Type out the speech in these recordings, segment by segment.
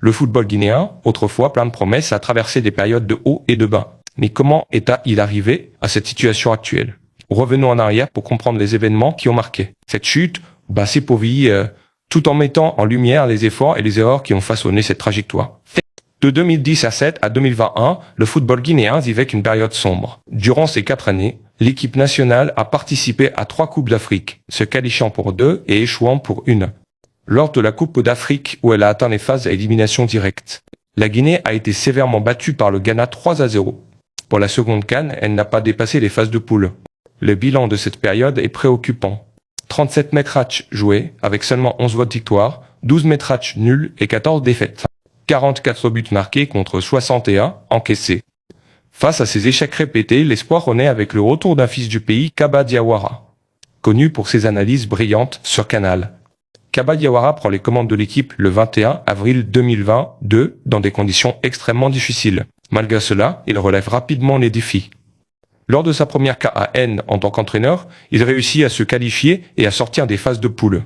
Le football guinéen, autrefois plein de promesses, a traversé des périodes de haut et de bas. Mais comment est-il arrivé à cette situation actuelle? Revenons en arrière pour comprendre les événements qui ont marqué cette chute, s'épauvillit tout en mettant en lumière les efforts et les erreurs qui ont façonné cette trajectoire. De 2017 à 2021, le football guinéen vivait une période sombre. Durant ces 4 années, l'équipe nationale a participé à 3 Coupes d'Afrique, se qualifiant pour 2 et échouant pour 1. Lors de la Coupe d'Afrique où elle a atteint les phases à élimination directe, la Guinée a été sévèrement battue par le Ghana 3-0. Pour la seconde CAN, elle n'a pas dépassé les phases de poule. Le bilan de cette période est préoccupant. 37 matchs joués, avec seulement 11 victoires, 12 matchs nuls et 14 défaites. 44 buts marqués contre 61 encaissés. Face à ces échecs répétés, l'espoir renaît avec le retour d'un fils du pays, Kaba Diawara. Connu pour ses analyses brillantes sur Canal. Kaba Diawara prend les commandes de l'équipe le 21 avril 2022 dans des conditions extrêmement difficiles. Malgré cela, il relève rapidement les défis. Lors de sa première CAN en tant qu'entraîneur, il réussit à se qualifier et à sortir des phases de poule.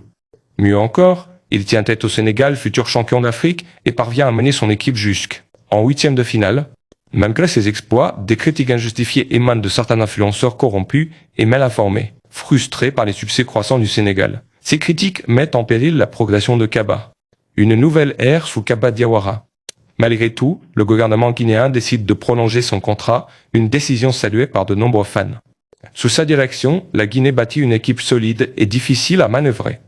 Mieux encore, il tient tête au Sénégal, futur champion d'Afrique, et parvient à mener son équipe jusqu'en huitième de finale. Malgré ses exploits, des critiques injustifiées émanent de certains influenceurs corrompus et mal informés, frustrés par les succès croissants du Sénégal. Ces critiques mettent en péril la progression de Kaba. Une nouvelle ère sous Kaba Diawara. Malgré tout, le gouvernement guinéen décide de prolonger son contrat, une décision saluée par de nombreux fans. Sous sa direction, la Guinée bâtit une équipe solide et difficile à manœuvrer.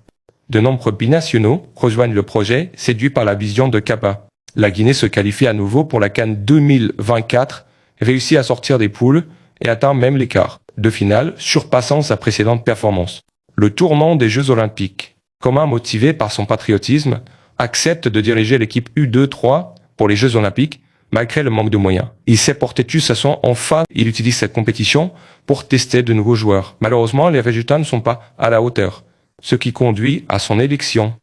De nombreux binationaux rejoignent le projet, séduits par la vision de Kaba. La Guinée se qualifie à nouveau pour la CAN 2024, réussit à sortir des poules et atteint même les quarts de finale, surpassant sa précédente performance. Le tournant des Jeux Olympiques. Koma, motivé par son patriotisme, accepte de diriger l'équipe U23 pour les Jeux Olympiques, malgré le manque de moyens. Il sait porter tous à son enfin, il utilise cette compétition pour tester de nouveaux joueurs. Malheureusement, les résultats ne sont pas à la hauteur, ce qui conduit à son élection.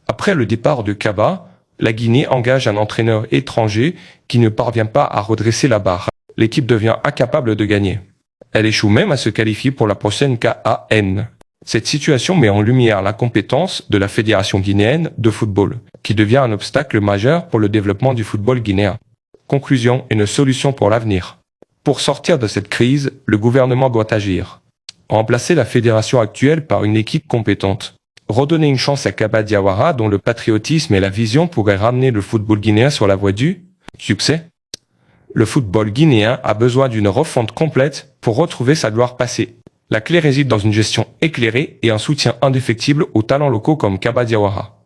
Après le départ de Kaba, la Guinée engage un entraîneur étranger qui ne parvient pas à redresser la barre. L'équipe devient incapable de gagner. Elle échoue même à se qualifier pour la prochaine CAN. Cette situation met en lumière l'incompétence de la Fédération guinéenne de football, qui devient un obstacle majeur pour le développement du football guinéen. Conclusion, une solution pour l'avenir. Pour sortir de cette crise, le gouvernement doit agir. Remplacer la fédération actuelle par une équipe compétente. Redonner une chance à Kaba Diawara dont le patriotisme et la vision pourraient ramener le football guinéen sur la voie du succès. Le football guinéen a besoin d'une refonte complète pour retrouver sa gloire passée. La clé réside dans une gestion éclairée et un soutien indéfectible aux talents locaux comme Kaba Diawara.